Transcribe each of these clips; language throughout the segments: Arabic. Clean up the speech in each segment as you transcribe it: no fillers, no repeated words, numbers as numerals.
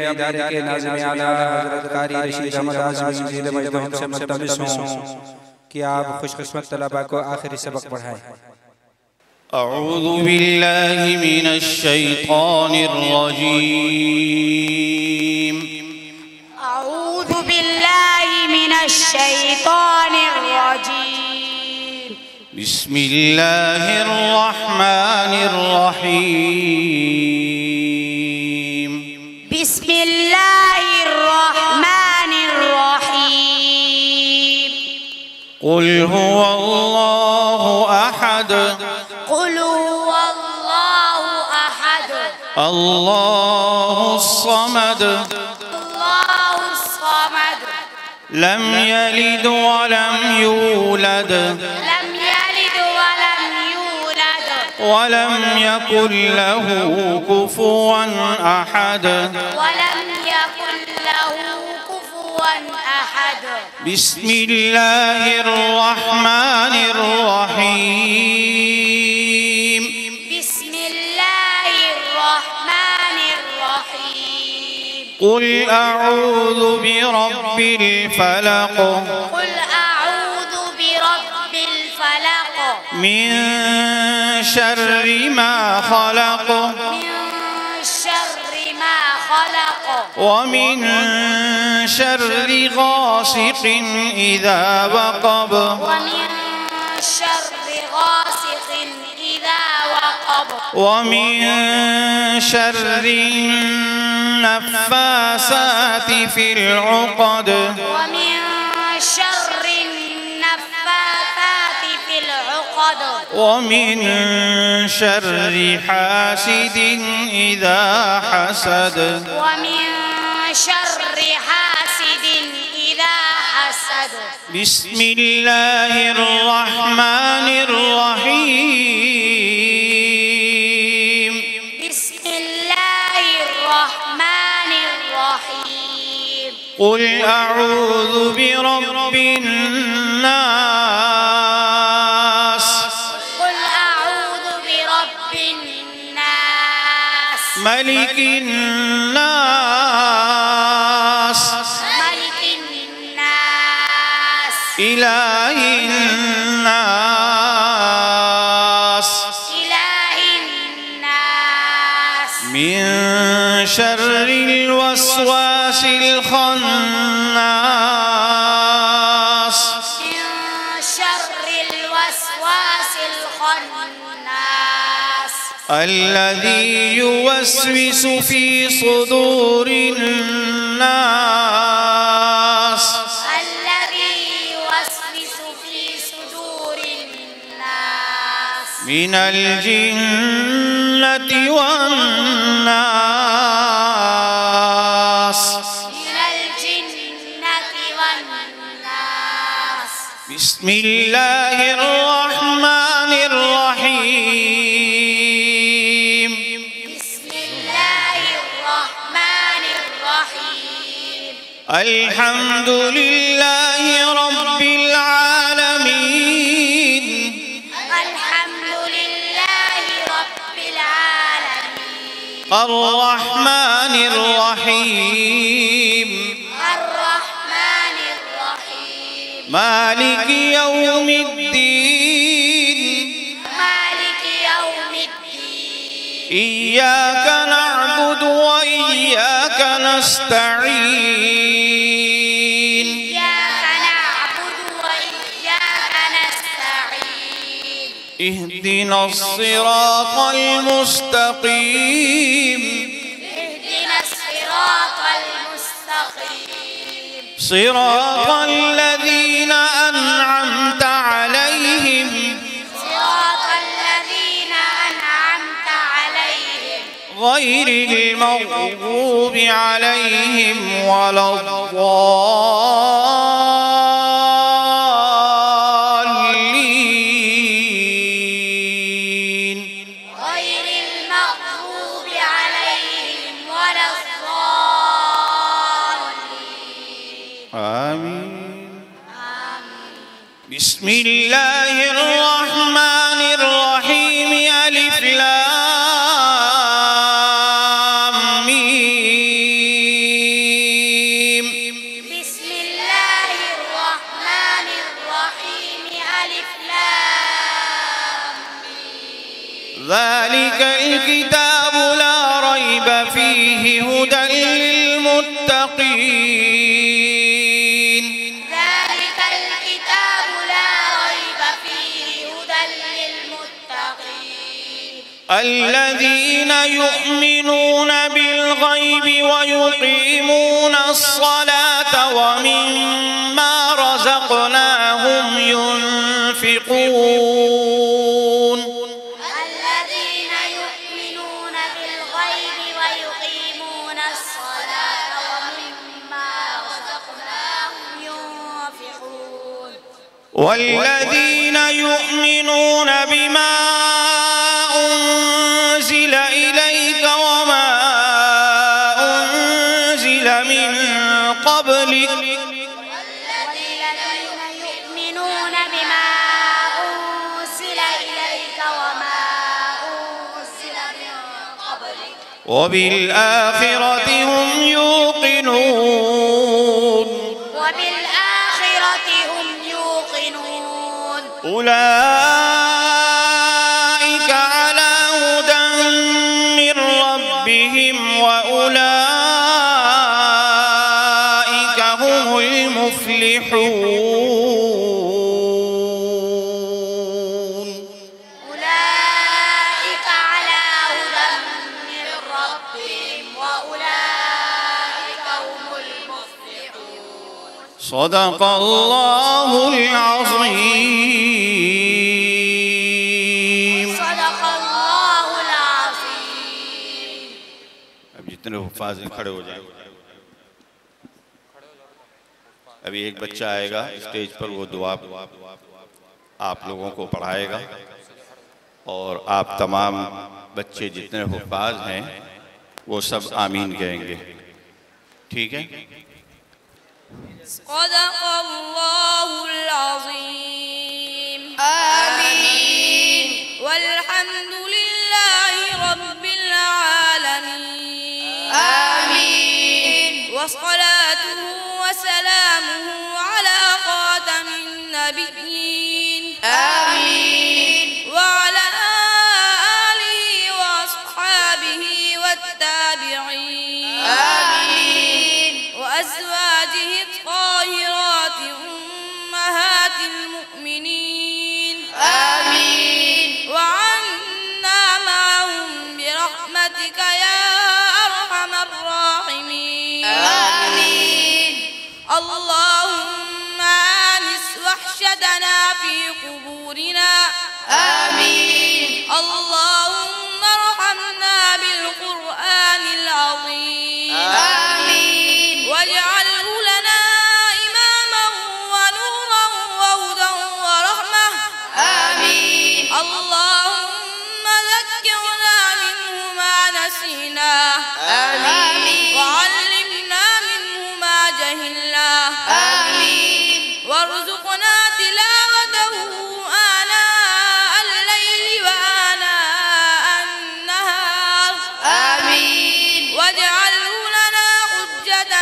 इदारे के नाज़िम आला हज़रत कारी रशीद अहमद आज़मी ज़ीद मजद हमसे मुल्तमिस हूँ कि आप खुशकिस्मत तलबा को आखिरी सबक पढ़ाएं। अऊज़ु बिल्लाहि मिनश शैतानिर रजीम। अऊज़ु बिल्लाहि मिनश शैतानिर रजीम। बिस्मिल्लाहिर रहमानिर रहीम। बिस्मिल्लाहिर रहमानिर रहीम। क़ुल हुवल्लाहु अहद। क़ुल हुवल्लाहु अहद। अल्लाहुस समद। अल्लाहुस समद। लम यलिद वलम यूलद। लम यलिद वलम यूलद। वलम यकुल लहू कुफुवन अहद। वलम यकुल लहू कुफुवन अहद। बिस्मिल्लाहिर रहमानिर रहीम। बिस्मिल्लाहिर रहमानिर रहीम। क़ुल अऊज़ु बिरब्बिल फलक़। क़ुल अऊज़ु बिरब्बिल फलक़। मिन शर्रि मा खलक़। मिन शर्रि मा खलक़। वमिन शर्रि गासिक़िन इज़ा वक़ब। वमिन शर्रि गासिक़िन इज़ा वक़ब। वमिन शर्रि नफ़्फ़ासाति फ़िल उक़द। वमिन शर्रि नफ़्फ़ासाति फ़िल उक़द। वमिन शर्रि हासिदिन इज़ा हसद। वमिन शर्रि हासिदिन इज़ा हसद। बिस्मिल्लाहिर रहमानिर रहीम। बिस्मिल्लाहिर रहमानिर रहीम। क़ुल अऊज़ु बिरब्बिन नास। क़ुल अऊज़ु बिरब्बिन नास। मलिकिन नास। मलिकिन नास। इलाहिन नास। इलाहिन नास। मिन शर्रिल वस्वासिल खन्नास। मिन शर्रिल वस्वासिल खन्नास। الذي يوسوس في صدور الناس الذي يوسوس في صدور الناس من الجنة والناس. من الجنة والناس. بسم الله الرحمن الرحيم. بسم الله الرحمن الرحيم. الحمد لله رب العالمين. الحمد لله رب العالمين. الرحمن الرحيم. الرحمن الرحيم. مالك يوم الدين. مالك يوم الدين. إياك نعبد وإياك نستعين. إياك نعبد وإياك نستعين. اهدنا الصراط المستقيم. اهدنا الصراط المستقيم. صراط الذين أنعمت عليهم صراط الذين أنعمت عليهم غير المغضوب عليهم ولا الضالين. غير المغضوب عليهم ولا الضالين. آمين. بسم الله الرحمن الرحيم. ألف لام ميم. ذلك الكتاب لا ريب فيه هدى للمتقين. ذلك الكتاب لا ريب فيه هدى للمتقين الذين يؤمنون بالغيب ويقيمون الصلاة ومما رزقناهم ينفقون. الذين يؤمنون بالغيب ويقيمون الصلاة ومما رزقناهم ينفقون. والذين يؤمنون بما أنزل إليك وما أنزل من قبلك والذين يؤمنون بما أنزل إليك وما أنزل من قبلك وبالآخرة هم يوقنون. وبالآخرة هم يوقنون. أولئك على هدى من ربهم وأولئك هم المفلحون. أولئك على هدى من ربهم وأولئك هم المفلحون. صدق الله العظيم. صدق الله العظيم. अब जितने हुफ़ाज़ हैं खड़े हो जाएं। अभी एक बच्चा आएगा स्टेज पर, वो दुआ आप लोगों को पढ़ाएगा और आप तमाम बच्चे जितने हुफ़ाज़ हैं वो सब आमीन कहेंगे। ठीक है? صدق الله العظيم. آمين. والحمد لله رب العالمين. آمين. وصلاته وسلامه على خاتم النبيين. آمين. وعلى آله وأصحابه والتابعين. آمين. وأزواجه الطاهرات أمهات المؤمنين. آمين. وعنا معهم برحمتك يا أرحم الراحمين. آمين. اللهم آنس وحشتنا في قبورنا. آمين. اللهم ارحمنا بالقرآن العظيم. آمين. واجعله لنا إماما ونورا وهدى ورحمة. آمين. اللهم ذكرنا منه ما نسينا. آمين. وعلمنا منه ما جهلنا. آمين. وارزقنا تلاوته آناء الليل وآناء النهار. آمين. واجعله لنا حجة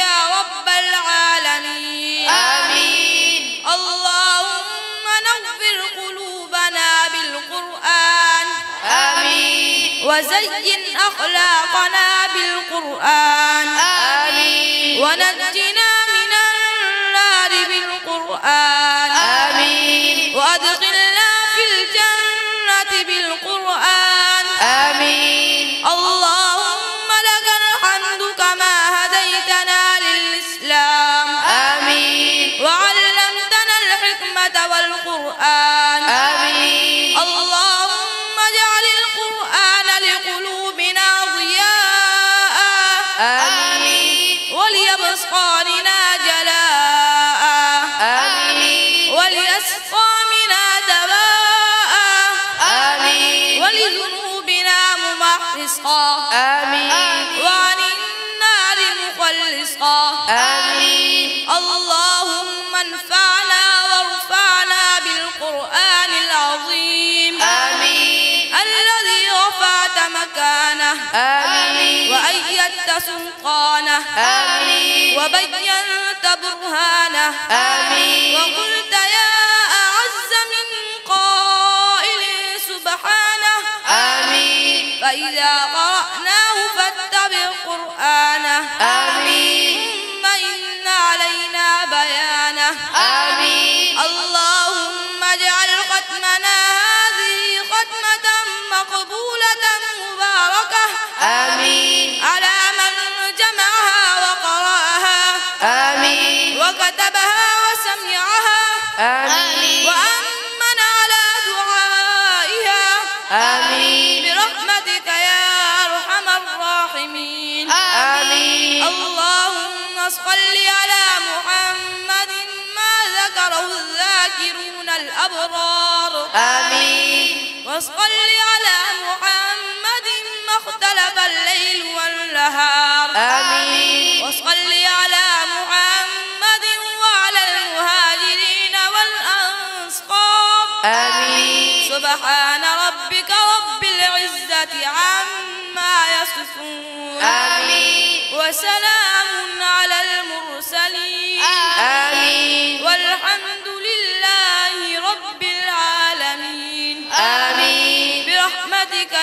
يا رب العالمين. آمين. اللهم نغفر قلوبنا بالقرآن. آمين. وزين أخلاقنا بالقرآن. آمين. ونجنا من النار بالقرآن. آمين. وأدخلنا في الجنة بالقرآن. آمين. اللهم لك الحمد كما هديتنا للإسلام. آمين. وعلمتنا الحكمة والقرآن. آمين. اللهم اجعل القرآن لقلوبنا ضياء. آمين. ولأبصارنا جلاء. آمين. ولأسقامنا دواء. آمين. ولذنوبنا ممحصا. آمين. وعن النار مخلصا. آمين. اللهم انفعنا وارفعنا بالقرآن العظيم. آمين. الذي رفعت مكانه. آمين. وأيدت سلطانه. آمين. وبينت برهانه. آمين. وقلت يا أعز من قائل سبحانه. فإذا قرأناه فاتبع قرآنه ثم إن علينا بيانه اللهم اجعل ختمنا هذه ختمة مقبولة مباركة على من جمعها وقرأها وكتبها وسمعها وأمن على دعائها برحمتك يا أرحم الراحمين اللهم صل على محمد ما ذكره الذاكرون الأبرار وصل على محمد ما اختلف الليل والنهار وصل على محمد وعلى المهاجرين والأنصار سبحان ربك رب العزة عما يصفون وسلام على المرسلين والحمد لله رب العالمين برحمتك